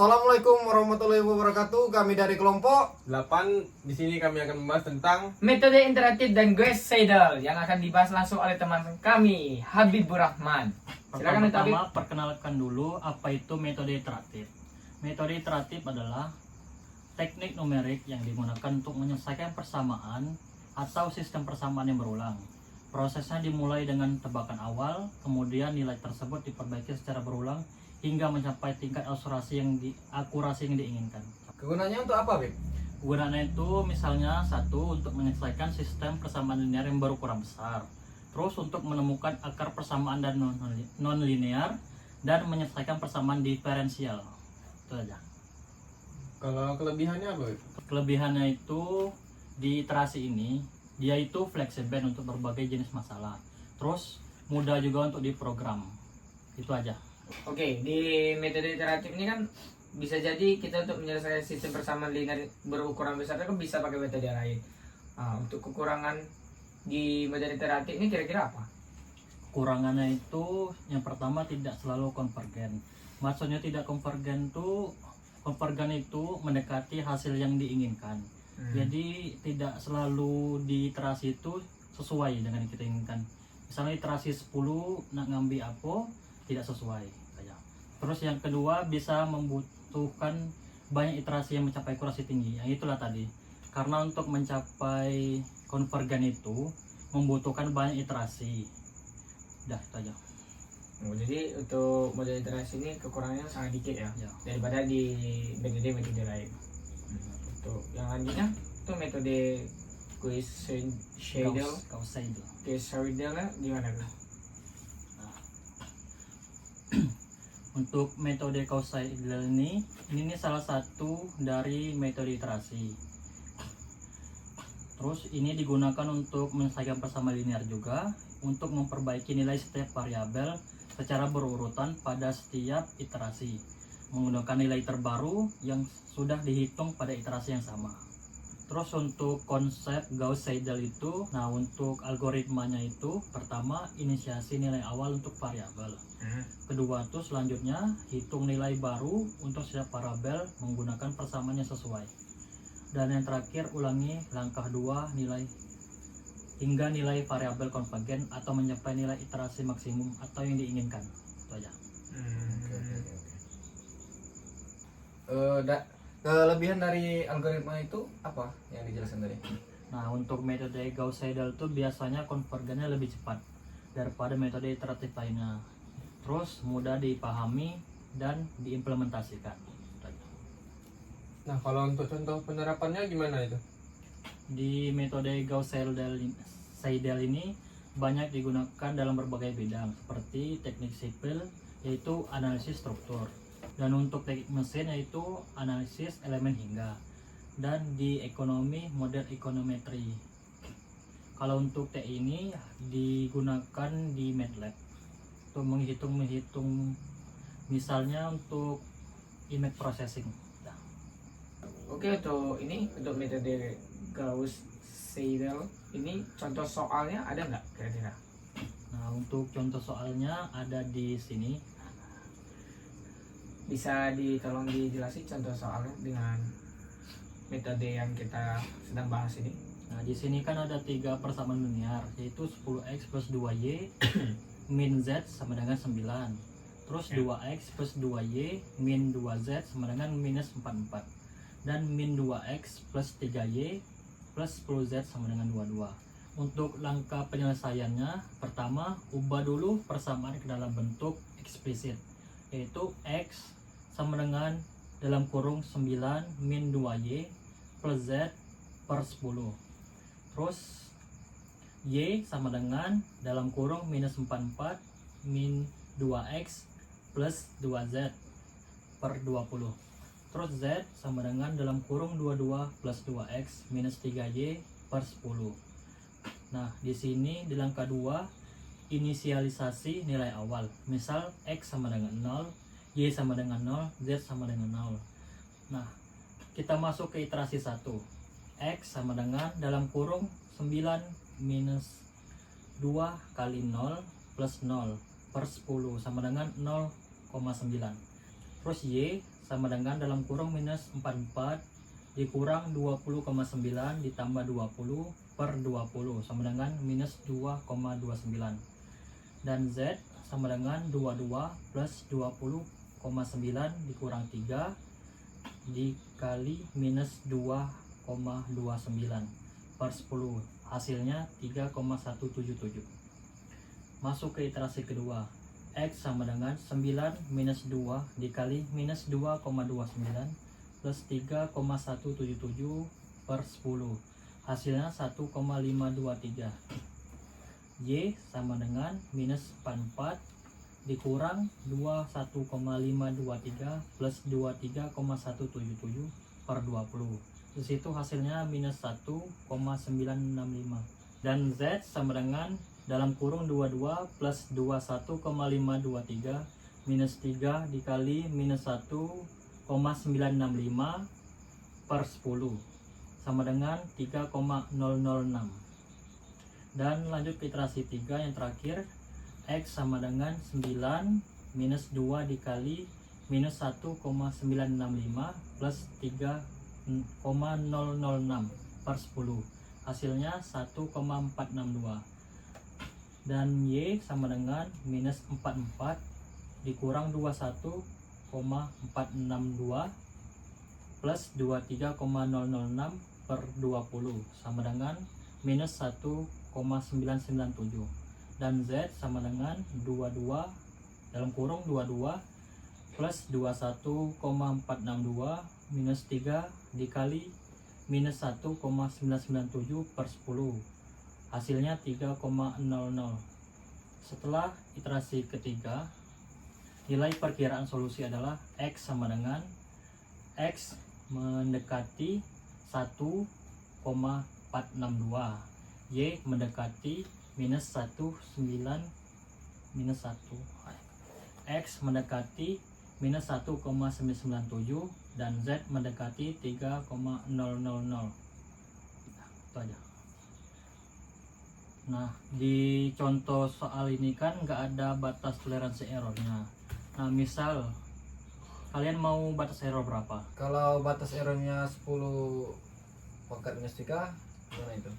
Assalamualaikum warahmatullahi wabarakatuh. Kami dari kelompok 8. Di sini kami akan membahas tentang metode interaktif dan Ghost Seidel yang akan dibahas langsung oleh teman kami Habibur Rahman. Silakan minta Habib. Pertama, perkenalkan dulu apa itu metode iteratif. Metode iteratif adalah teknik numerik yang digunakan untuk menyelesaikan persamaan atau sistem persamaan yang berulang. Prosesnya dimulai dengan tebakan awal, kemudian nilai tersebut diperbaiki secara berulang hingga mencapai tingkat akurasi yang diinginkan. kegunaannya untuk apa, Beb? Gunanya itu misalnya satu, untuk menyelesaikan sistem persamaan linear yang berukuran besar. Terus untuk menemukan akar persamaan dan non-linear dan menyelesaikan persamaan diferensial. Itu aja. kalau kelebihannya apa? Kelebihannya itu di iterasi ini dia itu fleksibel untuk berbagai jenis masalah. Terus mudah juga untuk diprogram. Itu aja. Oke, di metode iteratif ini kan bisa jadi kita untuk menyelesaikan sistem persamaan linear berukuran besar kan bisa pakai metode lain. Nah, untuk kekurangan di metode iteratif ini kira-kira apa? Kekurangannya itu yang pertama tidak selalu konvergen. Maksudnya tidak konvergen itu mendekati hasil yang diinginkan. Jadi tidak selalu di iterasi itu sesuai dengan yang kita inginkan. Misalnya iterasi 10 nak ngambil apa tidak sesuai kayak. Terus yang kedua bisa membutuhkan banyak iterasi yang mencapai akurasi tinggi. Yang itulah tadi. Karena untuk mencapai konvergen itu membutuhkan banyak iterasi. Udah itu aja. Oh, jadi untuk metode iterasi ini kekurangannya sangat dikit ya, Ya. daripada di metode lain. Untuk yang lanjutnya itu metode Ghost Seidel. Gauss Seidel. Ghost Seidel gimana tuh? Untuk metode Gauss Seidel ini salah satu dari metode iterasi. Terus ini digunakan untuk menyelesaikan persamaan linear juga, untuk memperbaiki nilai setiap variabel secara berurutan pada setiap iterasi, menggunakan nilai terbaru yang sudah dihitung pada iterasi yang sama. Terus untuk konsep Gauss Seidel itu, nah untuk algoritmanya itu pertama inisiasi nilai awal untuk variabel. Kedua tuh selanjutnya hitung nilai baru untuk setiap variabel menggunakan persamaan yang sesuai. Dan yang terakhir ulangi langkah 2 nilai hingga nilai variabel konvergen atau mencapai nilai iterasi maksimum atau yang diinginkan. Itu aja. Kelebihan dari algoritma itu apa yang dijelaskan tadi? Nah, untuk metode Gauss Seidel itu biasanya konvergennya lebih cepat daripada metode iteratif lainnya. Terus mudah dipahami dan diimplementasikan. Itu aja. Nah, kalau untuk contoh penerapannya gimana itu? Di metode Gauss Seidel ini banyak digunakan dalam berbagai bidang seperti teknik sipil yaitu analisis struktur, dan untuk teknik mesin yaitu analisis elemen hingga, dan di ekonomi model ekonometri. Kalau untuk TI ini digunakan di MATLAB untuk menghitung misalnya untuk image processing. Oke, untuk metode Gauss Seidel ini contoh soalnya ada nggak kira-kira? Nah, untuk contoh soalnya ada di sini. Bisa tolong dijelasin contoh soalnya dengan metode yang kita sedang bahas ini? Nah, di sini kan ada 3 persamaan linear yaitu 10x plus 2y min z sama dengan 9. Terus 2x plus 2y min 2z sama dengan minus 44. Dan min 2x plus 3y plus 10z sama dengan 22. Untuk langkah penyelesaiannya, pertama ubah dulu persamaan ke dalam bentuk eksplisit, yaitu x sama dengan dalam kurung 9 min 2y plus z per 10. Terus y sama dengan dalam kurung minus 44 min 2x plus 2z per 20. Terus z sama dengan dalam kurung 22 plus 2x minus 3y per 10. Nah, di sini di langkah 2 inisialisasi nilai awal. Misal x sama dengan 0, y sama dengan 0, z sama dengan 0. Nah, kita masuk ke iterasi 1. X sama dengan dalam kurung 9 minus 2 kali 0 plus 0 per 10 sama dengan 0,9. Terus y sama dengan dalam kurung minus 44 dikurang 20,9 ditambah 20 per 20 sama dengan minus 2,29. Dan Z sama dengan 22 plus 20,9 dikurang 3 dikali minus 2,29 per 10. Hasilnya 3,177. Masuk ke iterasi kedua. X sama dengan 9 minus 2 dikali minus 2,29 plus 3,177 per 10. Hasilnya 1,523. Y sama dengan minus 44 dikurang 21,523 plus 23,177 per 20. Di situ hasilnya minus 1,965. Dan Z sama dengan dalam kurung 22 plus 21,523 minus 3 dikali minus 1,965 per 10 sama dengan 3,006. Dan lanjut ke iterasi 3 yang terakhir. X sama dengan 9 minus 2 dikali minus 1,965 plus 3,006 per 10. Hasilnya 1,462. Dan Y sama dengan minus 44 dikurang 21,462 plus 23,006 per 20 sama dengan minus 1,997. Dan Z sama dengan 22 dalam kurung 22 plus 21,462 minus 3 dikali minus 1,997 per 10. Hasilnya 3,00. Setelah iterasi ketiga, nilai perkiraan solusi adalah X sama dengan X mendekati 1,462, Y mendekati minus 19 minus 1, X mendekati minus 1,997 dan Z mendekati 3,000. Itu aja. Nah, di contoh soal ini kan nggak ada batas toleransi errornya. Nah, misal kalian mau batas error berapa? Kalau batas errornya 10 pangkat minus 3, gimana itu?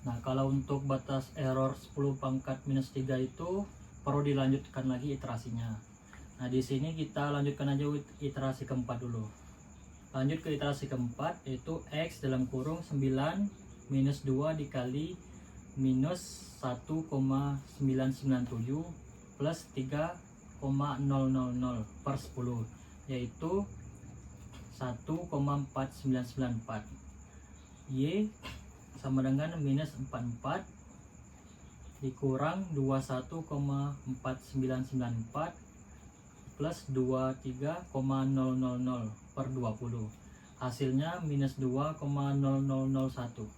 Nah, kalau untuk batas error 10 pangkat minus 3 itu perlu dilanjutkan lagi iterasinya. Nah, di sini kita lanjutkan aja iterasi keempat dulu. Lanjut ke iterasi keempat, yaitu X dalam kurung 9 minus 2 dikali minus 1,997 plus 3,000 per 10, yaitu 1,4994. Y sama dengan minus 44 dikurang 21,4994 plus 23,000 per 20. Hasilnya minus 2,0001.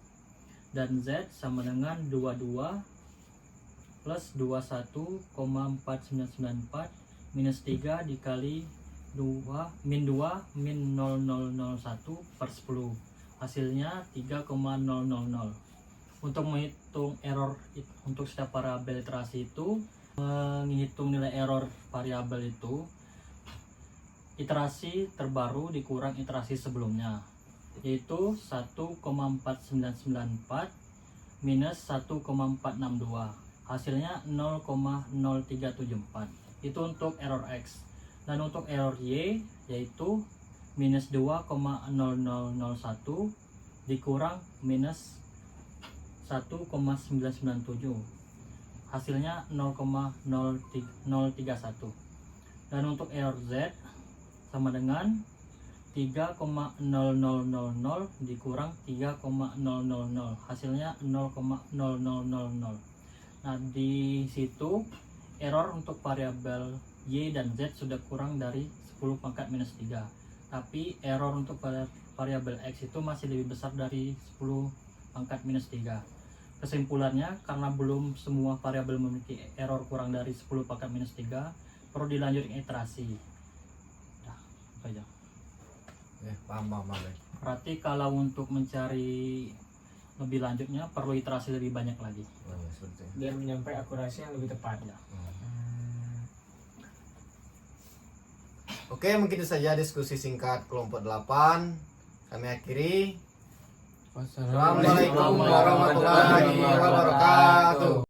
Dan Z sama dengan 22 plus 21,4994 minus 3 dikali 2 min 0001 per 10. Hasilnya 3,000. Untuk menghitung error untuk setiap variabel iterasi itu, menghitung nilai error variabel itu, iterasi terbaru dikurang iterasi sebelumnya, yaitu 1,4994 minus 1,462. Hasilnya 0,0374. Itu untuk error X. Dan untuk error Y yaitu minus 2,0001 dikurang minus 1,997. Hasilnya 0,031. Dan untuk error Z sama dengan 3,0000 dikurang 3,000. Hasilnya 0,0000. Nah, di situ error untuk variabel Y dan Z sudah kurang dari 10 pangkat minus 3. Tapi error untuk variabel X itu masih lebih besar dari 10 pangkat minus 3. Kesimpulannya, karena belum semua variabel memiliki error kurang dari 10 pangkat minus 3, perlu dilanjutkan iterasi. Nah, itu aja. Paham. Berarti kalau untuk mencari lebih lanjutnya perlu iterasi lebih banyak lagi. Oh, ya, seperti itu. Biar menyampaikan akurasi yang lebih tepat. Ya. Oke, mungkin itu saja diskusi singkat kelompok 8. Kami akhiri. Wassalamualaikum Assalamualaikum warahmatullahi wabarakatuh.